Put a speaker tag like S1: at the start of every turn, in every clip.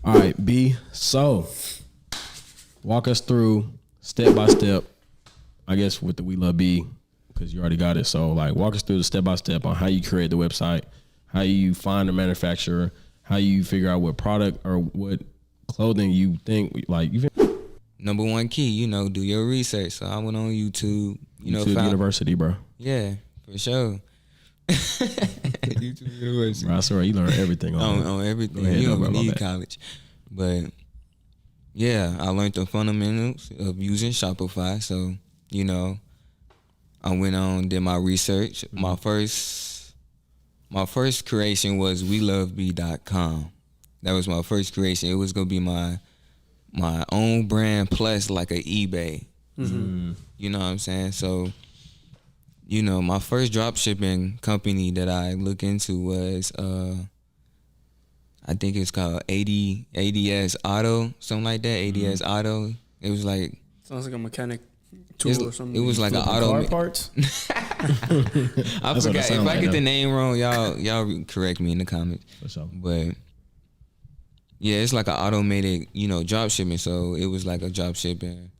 S1: All right, B. So, walk us through step by step. I guess with the We Love B, because you already got it. So, like, walk us through the step by step on how you create the website, how you find a manufacturer, how you figure out what product or what clothing you think like.
S2: Number one key, do your research. So I went on YouTube.
S1: YouTube University, bro.
S2: Yeah, for sure. YouTube University.
S1: Bro, I swear you learn everything
S2: on everything.
S1: Ahead,
S2: you don't even need college. But yeah, I learned the fundamentals of using Shopify. So, I went on, did my research. Mm-hmm. My first creation was WeLoveB.com. That was my first creation. It was gonna be my own brand plus like a eBay. Mm-hmm. You know what I'm saying? So, my first drop shipping company that I looked into was I think it's called ADS Auto, something like that. ADS Auto. It was like
S3: sounds like a mechanic tool or something.
S2: It was like an auto
S4: car parts.
S2: I forgot. If I get the name wrong, y'all correct me in the comments.
S1: For sure.
S2: But yeah, it's like an automated, drop shipping. So it was like a drop shipping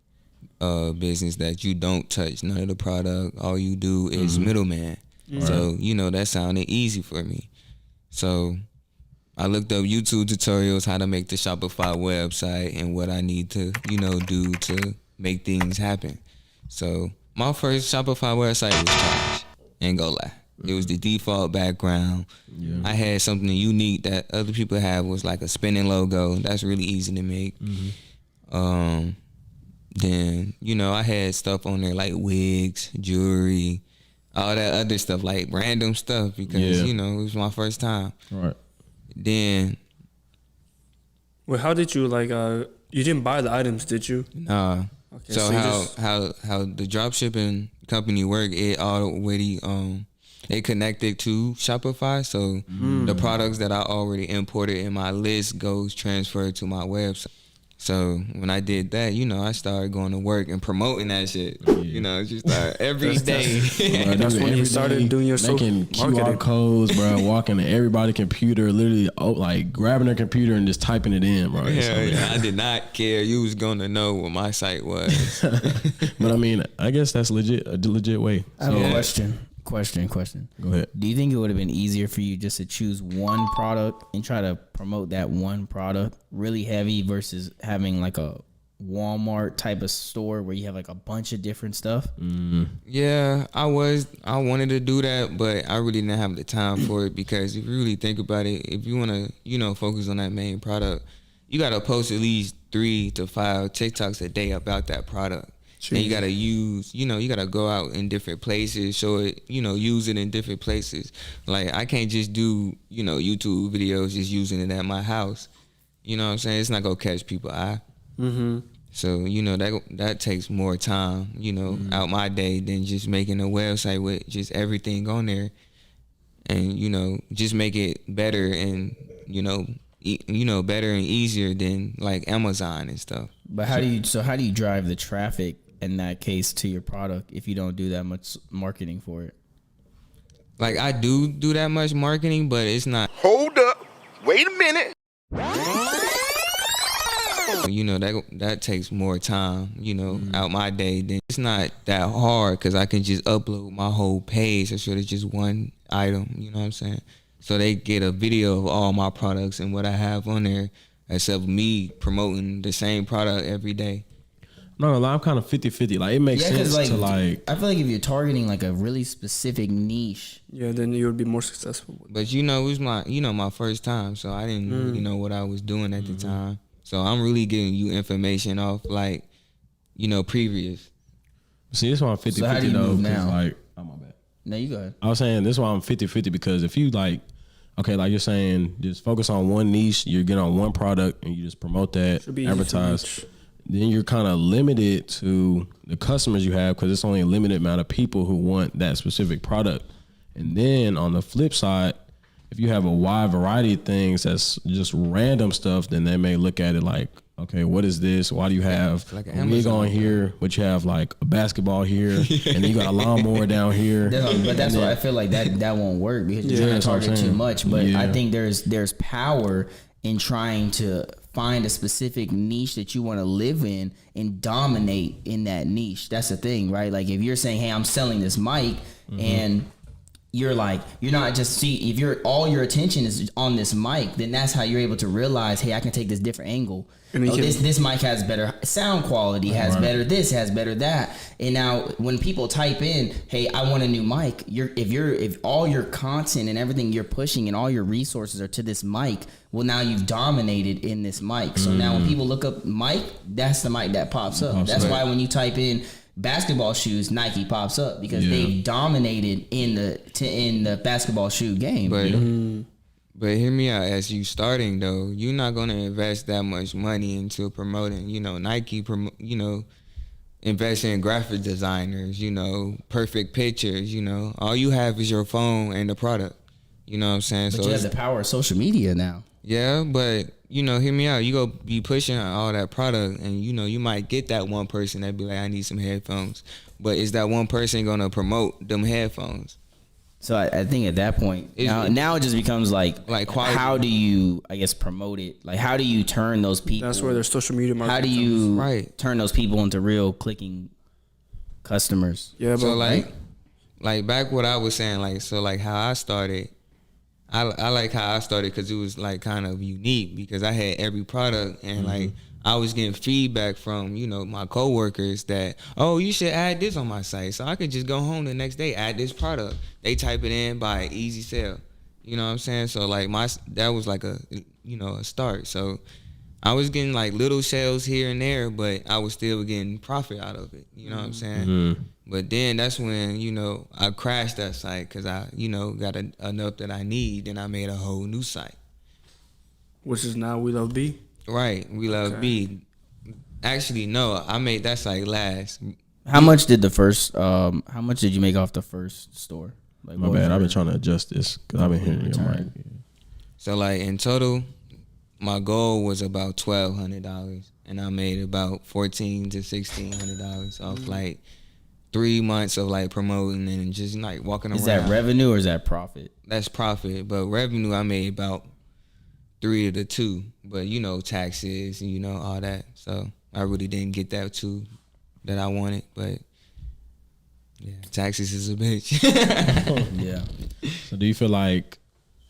S2: business that you don't touch none of the product. All you do is middleman. Mm-hmm. So, that sounded easy for me. So I looked up YouTube tutorials, how to make the Shopify website and what I need to, do to make things happen. So my first Shopify website was trash. Ain't gonna lie. It was the default background. Yeah. I had something unique that other people have was like a spinning logo. That's really easy to make. Mm-hmm. Then, I had stuff on there like wigs, jewelry, all that other stuff, like random stuff because, it was my first time.
S1: Right.
S2: Then.
S3: Well, how did you you didn't buy the items, did you?
S2: Nah. Okay, so how the drop shipping company work, it already, they connected to Shopify. So the products that I already imported in my list goes transferred to my website. So when I did that, I started going to work and promoting that shit. Yeah. Just every day.
S3: Bro, that's when you started doing your
S1: making QR codes, bro. Walking to everybody's computer, literally like grabbing their computer and just typing it in, bro.
S2: Yeah, I did not care. You was gonna know what my site was.
S1: But I mean, I guess that's a legit way.
S4: I have a question. Go
S1: ahead.
S4: Do you think it would have been easier for you just to choose one product and try to promote that one product really heavy versus having like a Walmart type of store where you have like a bunch of different stuff?
S2: Yeah, I wanted to do that, but I really didn't have the time for it because if you really think about it, if you want to, focus on that main product, you got to post at least 3 to 5 TikToks a day about that product. Jeez. And you gotta use, you gotta go out in different places, show it, use it in different places. Like I can't just do, YouTube videos just using it at my house. You know what I'm saying? It's not gonna catch people's eye. Mm-hmm. So, that takes more time, out my day than just making a website with just everything on there. And, just make it better and, better and easier than like Amazon and stuff.
S4: But how do you drive the traffic in that case to your product if you don't do that much marketing for it?
S2: Like I do that much marketing, but it's not.
S5: Hold up. Wait a minute.
S2: That takes more time, out my day. Then it's not that hard because I can just upload my whole page instead of just one item. You know what I'm saying? So they get a video of all my products and what I have on there, except me promoting the same product every day.
S1: No, I'm kind of 50-50. Like, it makes sense to like...
S4: I feel like if you're targeting like a really specific niche...
S3: Yeah, then you would be more successful.
S2: But, it was my first time, so I didn't really know what I was doing at the time. So I'm really giving you information off, like, previous.
S1: See, this is why I'm 50-50,
S4: so how do you move now?
S1: Like, oh, my bad.
S4: No, you go ahead.
S1: I was saying this is why I'm 50-50 because if you, like... Okay, like you're saying, just focus on one niche, you get on one product, and you just promote that, advertise... Then you're kind of limited to the customers you have because it's only a limited amount of people who want that specific product. And then on the flip side, if you have a wide variety of things that's just random stuff, then they may look at it like, okay, what is this? Why do you have like a wig on here, but you have like a basketball here, and then you got a lawnmower down here?
S4: But that's why I feel like that won't work because you're trying to target too much. But I think there's power in trying to find a specific niche that you want to live in and dominate in that niche. That's the thing, right? Like if you're saying, hey, I'm selling this mic and you're not just if all your attention is on this mic, then that's how you're able to realize, hey, I can take this different angle. This mic has better sound quality, has better this, has better that. And now when people type in, hey, I want a new mic, if all your content and everything you're pushing and all your resources are to this mic, well, now you've dominated in this mic. So now when people look up mic, that's the mic that pops up. That's why when you type in basketball shoes, Nike pops up, because they've dominated in the basketball shoe game.
S2: But hear me out. As you starting though, you're not gonna invest that much money into promoting. Nike, invest in graphic designers. Perfect pictures. All you have is your phone and the product. You know what I'm saying?
S4: But you have the power of social media now.
S2: Yeah, but hear me out. You go be pushing all that product, and you might get that one person that be like, I need some headphones. But is that one person gonna promote them headphones?
S4: So I think at that point, now it just becomes like quality. How do you, I guess, promote it? Like, how do you turn those people?
S3: That's where their social media marketing.
S4: How do you turn those people into real clicking customers?
S3: Yeah, but
S2: so like back what I was saying, how I started. I like how I started because it was like kind of unique, because I had every product and I was getting feedback from, my coworkers that, oh, you should add this on my site. So I could just go home the next day, add this product. They type it in, buy it, easy sell. You know what I'm saying? So that was like a start. So I was getting like little sales here and there, but I was still getting profit out of it. You know what I'm saying? But then that's when, I crashed that site because I, got enough that I need, and I made a whole new site.
S3: Which is now We Love B?
S2: Right, We Love B. Actually, no, I made that site last.
S4: How much did how much did you make off the first store? Like,
S1: my bad, I've been trying to adjust this because I've been hearing your mic.
S2: So in total, my goal was about $1,200, and I made about $1,400 to $1,600 off 3 months of promoting and just walking around.
S4: Is that revenue or is that profit?
S2: That's profit, but revenue I made about 3 to 2, but taxes and all that. So I really didn't get that too that I wanted, but yeah, taxes is a bitch.
S4: Yeah.
S1: So do you feel like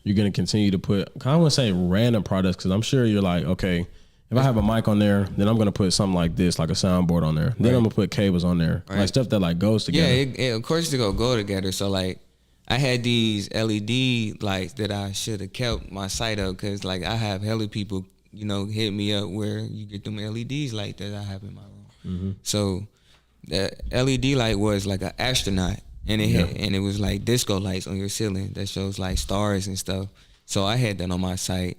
S1: you're gonna continue to put, I don't want to say random products, because I'm sure you're like, okay, if I have a mic on there, then I'm gonna put something like this, like a soundboard on there. Then I'm gonna put cables on there, like stuff that goes together.
S2: Yeah, of course they go together. So I had these LED lights that I should have kept my site up, because I have hella people hit me up where you get them LEDs like that I have in my room. So the LED light was like an astronaut, and it was like disco lights on your ceiling that shows stars and stuff. So I had that on my site,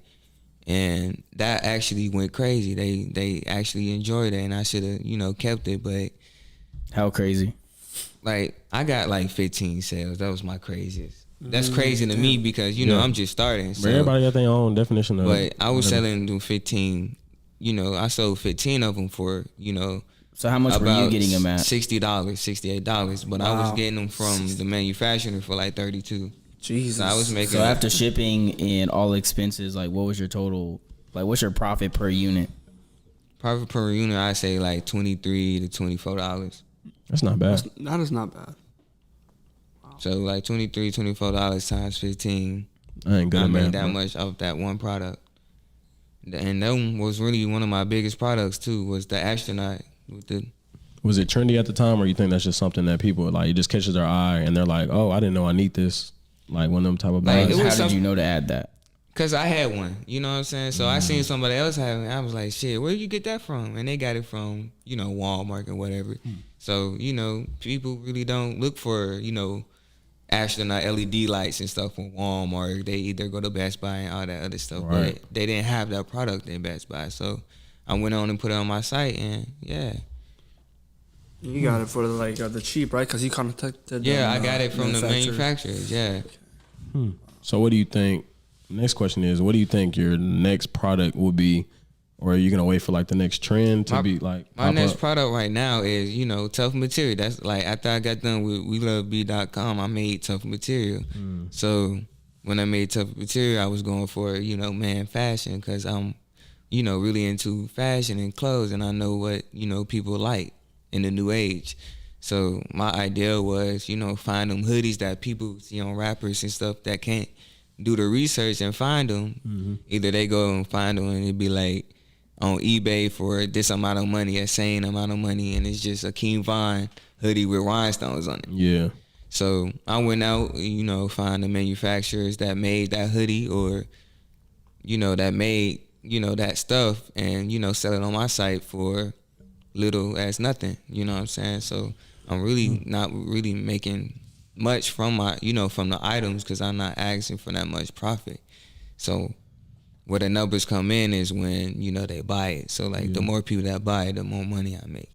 S2: and that actually went crazy. They actually enjoyed it, and I should have kept it. But
S4: how crazy?
S2: I got 15 sales. That was my craziest. That's crazy to me because I'm just starting. So,
S1: but everybody got their own definition of it.
S2: But I was selling them 15. I sold 15 of them for
S4: So how much were you getting them at?
S2: $60, $68. But I was getting them from the manufacturer for $32.
S3: Jesus.
S2: So I was making.
S4: So after shipping and all expenses, what was your total? What's your profit per unit?
S2: Profit per unit, I say $23 to $24.
S1: That's not bad.
S3: That is not bad.
S2: Wow. So $23, $24 times 15.
S1: I ain't good
S2: I
S1: at
S2: made
S1: math,
S2: that much off that one product. And that was really one of my biggest products too, was the astronaut.
S1: Was it trendy at the time, or you think that's just something that people it just catches their eye and they're like, oh, I didn't know I need this, one of them type of bags?
S4: How did you know to add that?
S2: Cause I had one, you know what I'm saying? So I seen somebody else having it. I was like, shit, where did you get that from? And they got it from, Walmart or whatever. So, people really don't look for, astronaut LED lights and stuff from Walmart. They either go to Best Buy and all that other stuff.
S1: Right.
S2: But they didn't have that product in Best Buy. So I went on and put it on my site, and yeah.
S3: You got it for the cheap, right? Because you contacted.
S2: Yeah, I got it from the manufacturers. Yeah.
S1: So what do you think? Next question is, what do you think your next product will be, or are you gonna wait for the next trend to be
S2: my next product right now is tough material. That's after I got done with WeLoveB.com, I made tough material. So when I made tough material, I was going for man fashion, because I'm really into fashion and clothes, and I know what, people like in the new age. So my idea was, find them hoodies that people see on rappers and stuff that can't do the research and find them. Mm-hmm. Either they go and find them and it'd be like on eBay for this amount of money, a same amount of money, and it's just a King Von hoodie with rhinestones on it.
S1: Yeah.
S2: So I went out, find the manufacturers that made that hoodie or, that made, that stuff and, sell it on my site for little as nothing. You know what I'm saying? So I'm really not really making much from my, from the items because I'm not asking for that much profit. So where the numbers come in is when, they buy it. So like the more people that buy it, the more money I make.